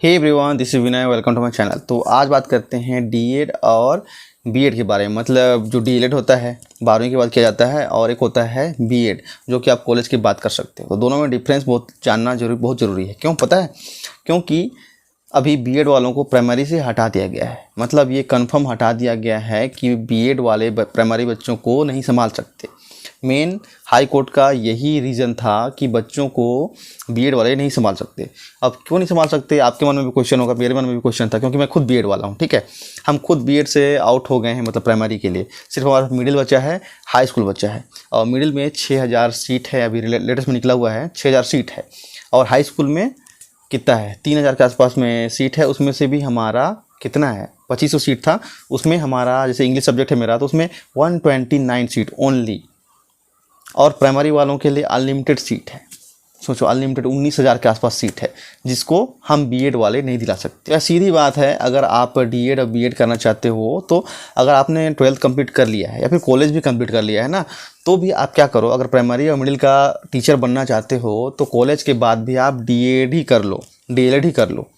Hey everyone, this is Vinay, welcome to my channel. तो आज बात करते हैं डीएड और बीएड के बारे में। मतलब जो डीएड होता है 12वीं के बाद किया जाता है और एक होता है बीएड जो कि आप कॉलेज की बात कर सकते हो। तो दोनों में डिफरेंस बहुत जानना बहुत ज़रूरी है। क्यों पता है? क्योंकि अभी बीएड वालों को प्राइमरी से हटा दिया गया है। मतलब ये कंफर्म हटा दिया गया है कि बीएड वाले प्राइमरी बच्चों को नहीं संभाल सकते। मेन हाई कोर्ट का यही रीज़न था कि बच्चों को बीएड वाले नहीं संभाल सकते। अब क्यों नहीं संभाल सकते? आपके मन में भी क्वेश्चन होगा, मेरे मन में भी क्वेश्चन था, क्योंकि मैं खुद बीएड वाला हूँ। ठीक है, हम खुद बीएड से आउट हो गए हैं। मतलब प्राइमरी के लिए सिर्फ हमारा मिडिल बचा है, हाई स्कूल बचा है। और मिडिल में 6000 सीट है, अभी लेटेस्ट में निकला हुआ है 6000 सीट है। और हाई स्कूल में कितना है? 3000 के आसपास में सीट है। उसमें से भी हमारा कितना है? 2500 सीट था। उसमें हमारा जैसे इंग्लिश सब्जेक्ट है मेरा, तो उसमें 129 सीट ओनली। और प्राइमरी वालों के लिए अनलिमिटेड सीट है। सोचो, अनलिमिटेड 19000 के आसपास सीट है, जिसको हम बीएड वाले नहीं दिला सकते। यह सीधी बात है। अगर आप डीएड और बीएड करना चाहते हो, तो अगर आपने 12th कंप्लीट कर लिया है या फिर कॉलेज भी कंप्लीट कर लिया है ना, तो भी आप क्या करो, अगर प्राइमरी और मिडिल का टीचर बनना चाहते हो तो कॉलेज के बाद भी आप डीएड ही कर लो, डीएलएड ही कर लो।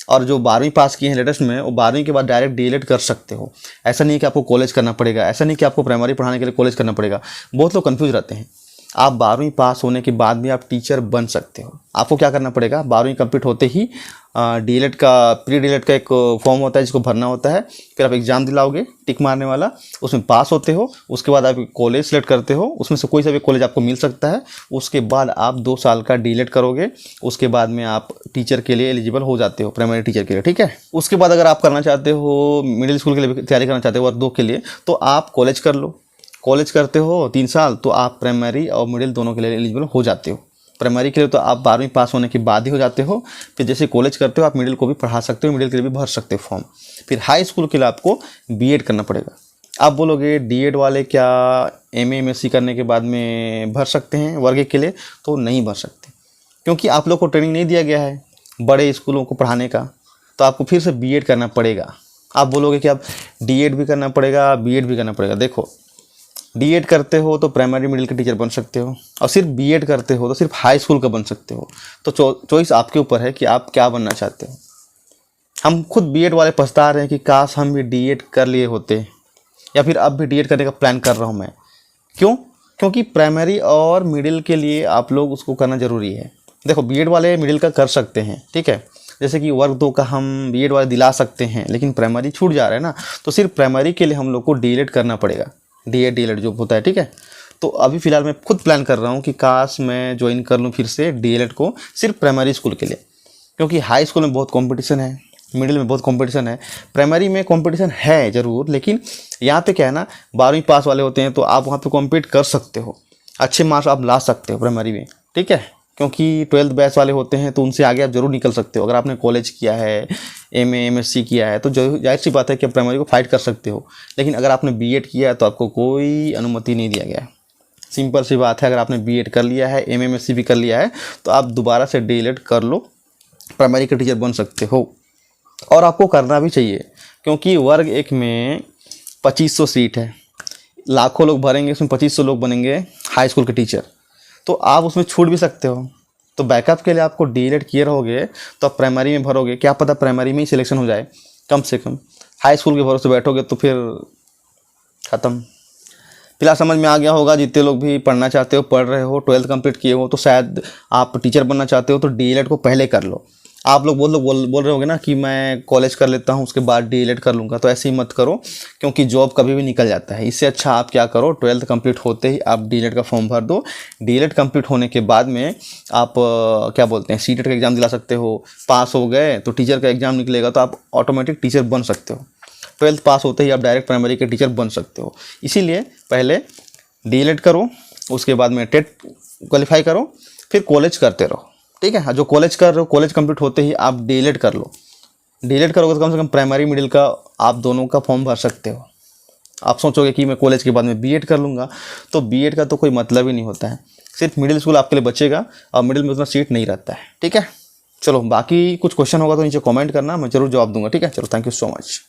और जो 12वीं पास किए हैं लेटेस्ट में, वो 12वीं के बाद डायरेक्ट डीएलएड कर सकते हो। ऐसा नहीं है कि आपको कॉलेज करना पड़ेगा, ऐसा नहीं कि आपको प्राइमरी पढ़ाने के लिए कॉलेज करना पड़ेगा। बहुत लोग कंफ्यूज रहते हैं। आप 12वीं पास होने के बाद भी आप टीचर बन सकते हो। आपको क्या करना पड़ेगा? 12वीं कंप्लीट होते ही डीएलएड का, प्री डीएलएड का एक फॉर्म होता है जिसको भरना होता है। फिर आप एग्ज़ाम दिलाओगे टिक मारने वाला, उसमें पास होते हो। उसके बाद आप कॉलेज सेलेक्ट करते हो, उसमें से कोई सा भी कॉलेज आपको मिल सकता है। उसके बाद आप 2 साल का डीएलएड करोगे। उसके बाद में आप टीचर के लिए एलिजिबल हो जाते हो, प्राइमरी टीचर के लिए। ठीक है, उसके बाद अगर आप करना चाहते हो, मिडिल स्कूल के लिए तैयारी करना चाहते हो वर्ग 2 के लिए, तो आप कॉलेज कर लो। कॉलेज करते हो 3 साल, तो आप प्राइमरी और मिडिल दोनों के लिए एलिजिबल हो जाते हो। प्राइमरी के लिए तो आप 12वीं पास होने के बाद ही हो जाते हो। फिर जैसे कॉलेज करते हो, आप मिडिल को भी पढ़ा सकते हो, मिडिल के लिए भी भर सकते हो फॉर्म। फिर हाई स्कूल के लिए आपको बीएड करना पड़ेगा। आप बोलोगे डीएड वाले क्या एमए एमएससी करने के बाद में भर सकते हैं वर्ग 1 के लिए? तो नहीं भर सकते, क्योंकि आप लोग को ट्रेनिंग नहीं दिया गया है बड़े स्कूलों को पढ़ाने का। तो आपको फिर से बीएड करना पड़ेगा। आप बोलोगे कि आप डीएड भी करना पड़ेगा, बीएड भी करना पड़ेगा। देखो, डीएड करते हो तो प्राइमरी मिडिल के टीचर बन सकते हो, और सिर्फ बीएड करते हो तो सिर्फ हाई स्कूल का बन सकते हो। तो चॉइस आपके ऊपर है कि आप क्या बनना चाहते हो। हम खुद बीएड वाले पछता रहे हैं कि काश हम भी डीएड कर लिए होते, या फिर अब भी डीएड करने का प्लान कर रहा हूँ मैं। क्यों? क्योंकि प्राइमरी और मिडिल के लिए आप लोग उसको करना ज़रूरी है। देखो, बीएड वाले मिडिल का कर सकते हैं, ठीक है, जैसे कि वर्ग 2 का हम बीएड वाले दिला सकते हैं, लेकिन प्राइमरी छूट जा रहा है ना। तो सिर्फ प्राइमरी के लिए हम लोग को डीएड करना पड़ेगा, डीएड जो होता है। ठीक है, तो अभी फ़िलहाल मैं खुद प्लान कर रहा हूँ कि काश मैं ज्वाइन कर लूँ फिर से डीएलएड को सिर्फ प्राइमरी स्कूल के लिए। क्योंकि हाई स्कूल में बहुत कंपटीशन है, मिडिल में बहुत कंपटीशन है, प्राइमरी में कंपटीशन है ज़रूर, लेकिन यहाँ पे क्या है ना, 12वीं पास वाले होते हैं तो आप वहाँ पे कॉम्पीट कर सकते हो, अच्छे मार्क्स आप ला सकते हो प्राइमरी में। ठीक है, क्योंकि 12th बैच वाले होते हैं तो उनसे आगे आप ज़रूर निकल सकते हो। अगर आपने कॉलेज किया है, एमए एमएससी किया है, तो जाहिर सी बात है कि आप प्राइमरी को फाइट कर सकते हो। लेकिन अगर आपने बीएड किया है तो आपको कोई अनुमति नहीं दिया गया है। सिंपल सी बात है, अगर आपने बीएड कर लिया है, एमए एमएससी भी कर लिया है, तो आप दोबारा से डीएलएड कर लो, प्राइमरी के टीचर बन सकते हो। और आपको करना भी चाहिए, क्योंकि वर्ग 1 में 2500 सीट है, लाखों लोग भरेंगे, उसमें 2500 लोग बनेंगे हाई स्कूल के टीचर। तो आप उसमें छूट भी सकते हो। तो बैकअप के लिए आपको डीएलएड किए रहोगे तो आप प्राइमरी में भरोगे, क्या पता प्राइमरी में ही सिलेक्शन हो जाए कम से कम। हाई स्कूल के भरोसे बैठोगे तो फिर ख़त्म। फिलहाल समझ में आ गया होगा, जितने लोग भी पढ़ना चाहते हो, पढ़ रहे हो, 12th कंप्लीट किए हो, तो शायद आप टीचर बनना चाहते हो तो डीएलएड को पहले कर लो। आप लोग बोल रहे होगे ना कि मैं कॉलेज कर लेता हूँ उसके बाद डीएलएड कर लूँगा, तो ऐसे ही मत करो, क्योंकि जॉब कभी भी निकल जाता है। इससे अच्छा आप क्या करो, 12th कंप्लीट होते ही आप डीएलएड का फॉर्म भर दो। डीएलएड कंप्लीट होने के बाद में आप क्या बोलते हैं, सीटेट का एग्ज़ाम दिला सकते हो। पास हो गए तो टीचर का एग्ज़ाम निकलेगा, तो आप ऑटोमेटिक टीचर बन सकते हो। 12th पास होते ही आप डायरेक्ट प्राइमरी के टीचर बन सकते हो। इसीलिए पहले डीएलएड करो, उसके बाद में टेट क्वालिफाई करो, फिर कॉलेज करते रहो। ठीक है, जो कॉलेज कर रहे हो, कॉलेज कंप्लीट होते ही आप डीएलएड कर लो। डीएलएड करोगे तो कम से कम प्राइमरी मिडिल का आप दोनों का फॉर्म भर सकते हो। आप सोचोगे कि मैं कॉलेज के बाद में बीएड कर लूँगा, तो बीएड का तो कोई मतलब ही नहीं होता है। सिर्फ मिडिल स्कूल आपके लिए बचेगा, और मिडिल में उतना सीट नहीं रहता है। ठीक है, चलो, बाकी कुछ क्वेश्चन होगा तो नीचे कॉमेंट करना, मैं ज़रूर जवाब दूंगा। ठीक है, चलो, थैंक यू सो मच।